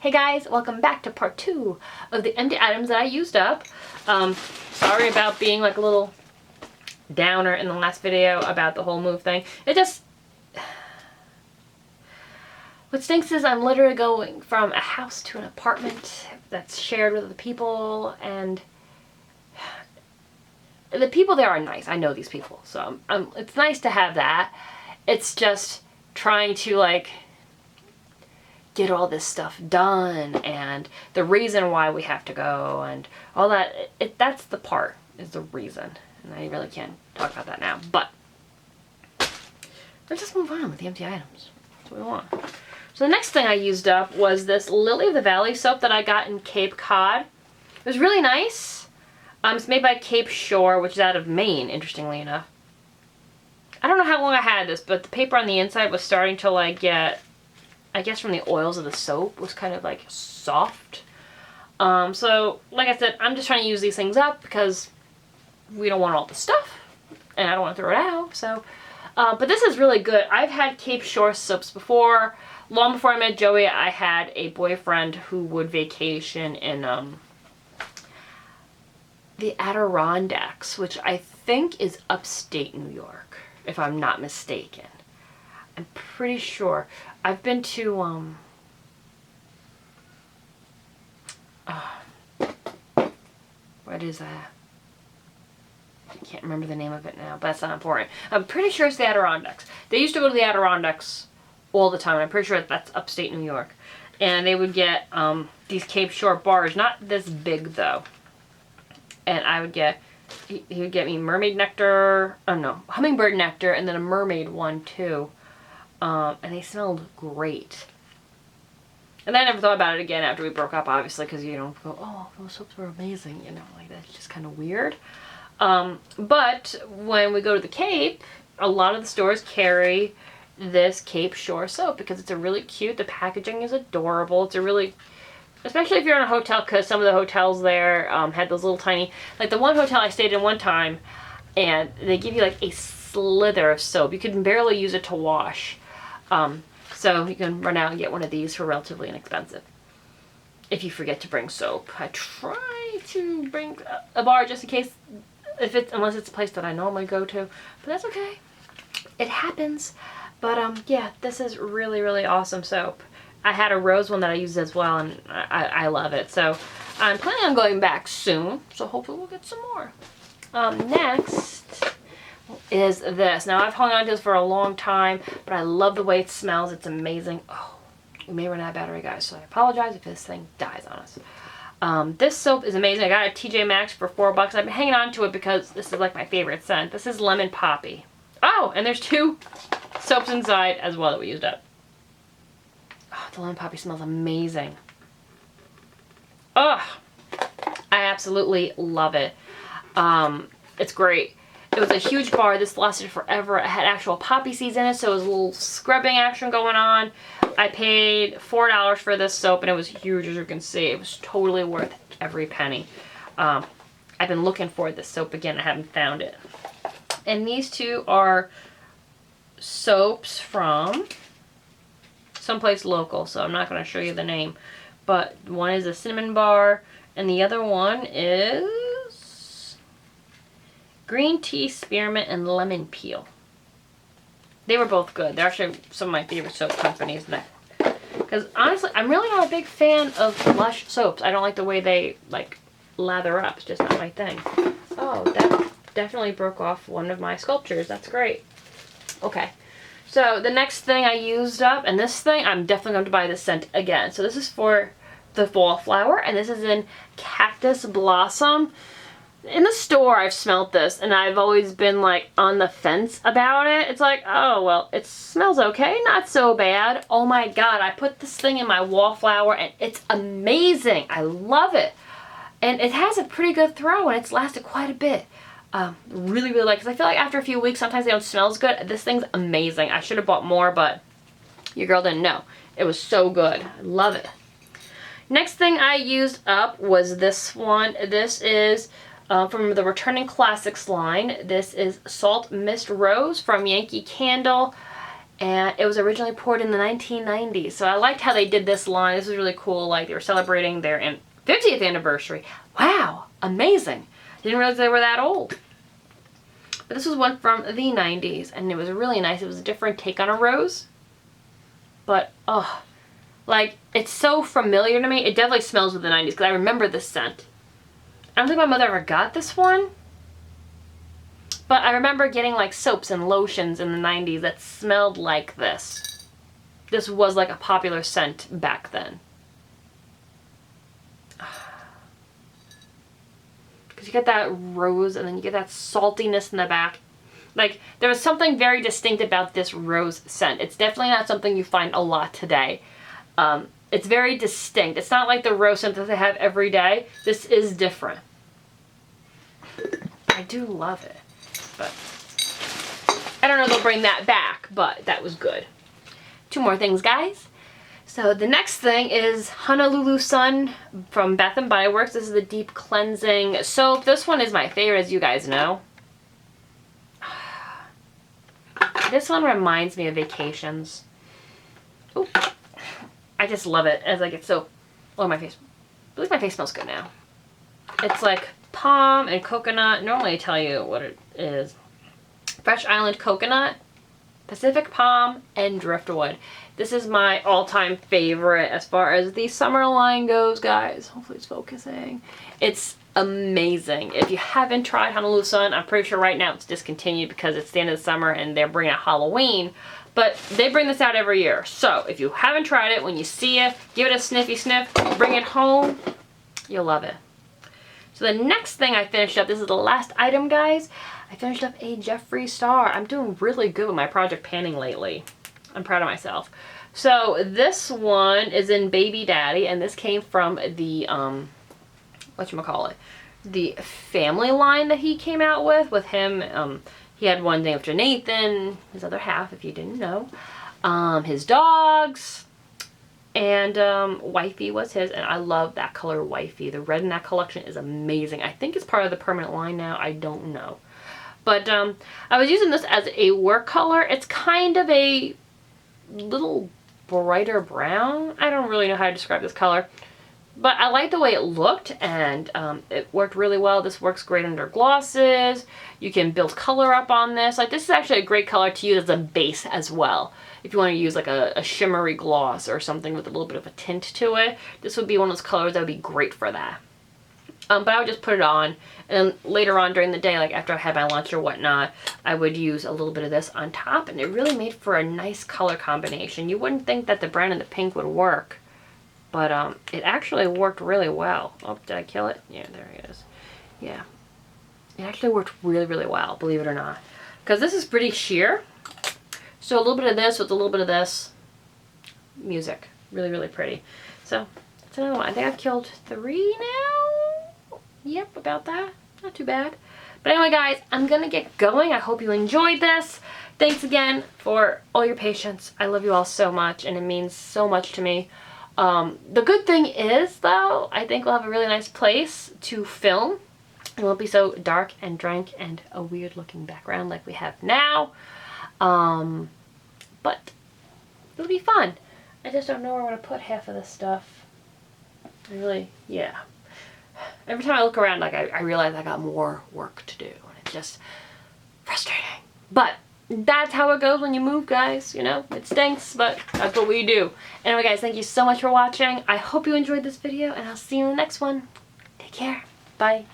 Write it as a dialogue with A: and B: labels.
A: Hey guys, welcome back to part 2 of the empty items that I used up. Sorry about being like a little downer in the last video about the whole move thing. What stinks is I'm literally going from a house to an apartment that's shared with other people, and the people there are nice. I know these people, so it's nice to have that. It's just trying to like get all this stuff done and the reason why we have to go and all that. That's the part, is the reason. And I really can't talk about that now, but let's just move on with the empty items. That's what we want. So the next thing I used up was this Lily of the Valley soap that I got in Cape Cod. It was really nice. It's made by Cape Shore, which is out of Maine, interestingly enough. I don't know how long I had this, but the paper on the inside was starting to like get, I guess from the oils of the soap, was kind of like soft. So like I said, I'm just trying to use these things up because we don't want all the stuff and I don't want to throw it out. So, but this is really good. I've had Cape Shore soaps before. Long before I met Joey, I had a boyfriend who would vacation in the Adirondacks, which I think is upstate New York, if I'm not mistaken. I'm pretty sure. I've been to, what is that? I can't remember the name of it now, but that's not important. I'm pretty sure it's the Adirondacks. They used to go to the Adirondacks all the time, and I'm pretty sure that's upstate New York. And they would get these Cape Shore bars, not this big though. And I would get, he would get me mermaid nectar, oh no, hummingbird nectar, and then a mermaid one too. And they smelled great. And I never thought about it again after we broke up, obviously, because you don't go, oh, those soaps were amazing, you know, like that's just kind of weird. But when we go to the Cape, a lot of the stores carry this Cape Shore soap because it's a really cute, the packaging is adorable, it's a really, especially if you're in a hotel, because some of the hotels there had those little tiny, like the one hotel I stayed in one time, and they give you like a slither of soap. You can barely use it to wash. So you can run out and get one of these for relatively inexpensive. If you forget to bring soap. I try to bring a bar just in case, unless it's a place that I normally go to, but that's okay. It happens. But yeah, this is really, really awesome soap. I had a rose one that I used as well, and I love it. So I'm planning on going back soon, so hopefully we'll get some more. Next is this. Now I've hung on to this for a long time, but I love the way it smells. It's amazing. Oh, we may run out of battery, guys, so I apologize if this thing dies on us. This soap is amazing. I got it at TJ Maxx for $4. I've been hanging on to it because this is like my favorite scent. This is Lemon Poppy. Oh, and there's 2 soaps inside as well that we used up. Oh, the Lemon Poppy smells amazing. Oh, I absolutely love it. It's great. It was a huge bar. This lasted forever. It had actual poppy seeds in it, so it was a little scrubbing action going on. I paid $4 for this soap, and it was huge, as you can see. It was totally worth every penny. I've been looking for this soap again. I haven't found it. And these 2 are soaps from someplace local, so I'm not going to show you the name. But one is a cinnamon bar, and the other one is green tea, spearmint, and lemon peel. They were both good. They're actually some of my favorite soap companies. Because honestly, I'm really not a big fan of Lush soaps. I don't like the way they like lather up. It's just not my thing. Oh, that definitely broke off one of my sculptures. That's great. Okay. So the next thing I used up, and this thing, I'm definitely going to buy this scent again. So this is for the Wallflower, and this is in Cactus Blossom. In the store, I've smelled this, and I've always been, like, on the fence about it. It's like, oh, well, it smells okay, not so bad. Oh, my God, I put this thing in my Wallflower, and it's amazing. I love it. And it has a pretty good throw, and it's lasted quite a bit. Really, really like it. 'Cause I feel like after a few weeks, sometimes they don't smell as good. This thing's amazing. I should have bought more, but your girl didn't know. It was so good. I love it. Next thing I used up was this one. This is from the Returning Classics line. This is Salt Mist Rose from Yankee Candle. And it was originally poured in the 1990s. So I liked how they did this line. This was really cool. Like, they were celebrating their 50th anniversary. Wow, amazing. Didn't realize they were that old. But this was one from the 90s, and it was really nice. It was a different take on a rose. But, oh, like, it's so familiar to me. It definitely smells of the 90s, because I remember this scent. I don't think my mother ever got this one. But I remember getting, like, soaps and lotions in the 90s that smelled like this. This was, like, a popular scent back then. Because you get that rose, and then you get that saltiness in the back. Like, there was something very distinct about this rose scent. It's definitely not something you find a lot today. It's very distinct. It's not like the rose scent that they have every day. This is different. I do love it. But I don't know if they'll bring that back, but that was good. 2 more things, guys. So the next thing is Honolulu Sun from Bath & Body Works. This is the deep cleansing soap. This one is my favorite, as you guys know. This one reminds me of vacations. Ooh. I just love it as I get so... Oh, my face. I believe my face smells good now. It's like palm and coconut. Normally I tell you what it is. Fresh Island coconut, Pacific palm, and driftwood. This is my all-time favorite as far as the summer line goes, guys. Hopefully it's focusing. It's amazing. If you haven't tried Honolulu Sun, I'm pretty sure right now it's discontinued because it's the end of the summer and they're bringing out Halloween. But they bring this out every year. So if you haven't tried it, when you see it, give it a sniffy sniff, bring it home. You'll love it. So the next thing I finished up, this is the last item, guys. I finished up a Jeffree Star. I'm doing really good with my project panning lately. I'm proud of myself. So this one is in Baby Daddy, and this came from the, whatchamacallit, the family line that he came out with him. He had one named after Nathan, his other half, if you didn't know. His dogs, and Wifey was his, and I love that color Wifey. The red in that collection is amazing. I think it's part of the permanent line now. I don't know. But I was using this as a work color. It's kind of a little brighter brown. I don't really know how to describe this color. But I like the way it looked, and it worked really well. This works great under glosses. You can build color up on this. Like, this is actually a great color to use as a base as well. If you want to use like a shimmery gloss or something with a little bit of a tint to it, this would be one of those colors that would be great for that. But I would just put it on, and then later on during the day, like after I had my lunch or whatnot, I would use a little bit of this on top, and it really made for a nice color combination. You wouldn't think that the brown and the pink would work, but it actually worked really well. Oh, did I kill it? Yeah, there it is. Yeah. It actually worked really, really well, believe it or not. Because this is pretty sheer. So a little bit of this with a little bit of this. Music. Really, really pretty. So, that's another one. I think I've killed 3 now. Yep, about that. Not too bad. But anyway, guys, I'm going to get going. I hope you enjoyed this. Thanks again for all your patience. I love you all so much, and it means so much to me. The good thing is, though, I think we'll have a really nice place to film. It won't be so dark and drunk and a weird looking background like we have now. But it'll be fun. I just don't know where I'm going to put half of this stuff. Really, yeah. Every time I look around, like, I realize I got more work to do. And it's just frustrating. But that's how it goes when you move, guys. You know, it stinks, but that's what we do. Anyway, guys, thank you so much for watching. I hope you enjoyed this video, and I'll see you in the next one. Take care. Bye.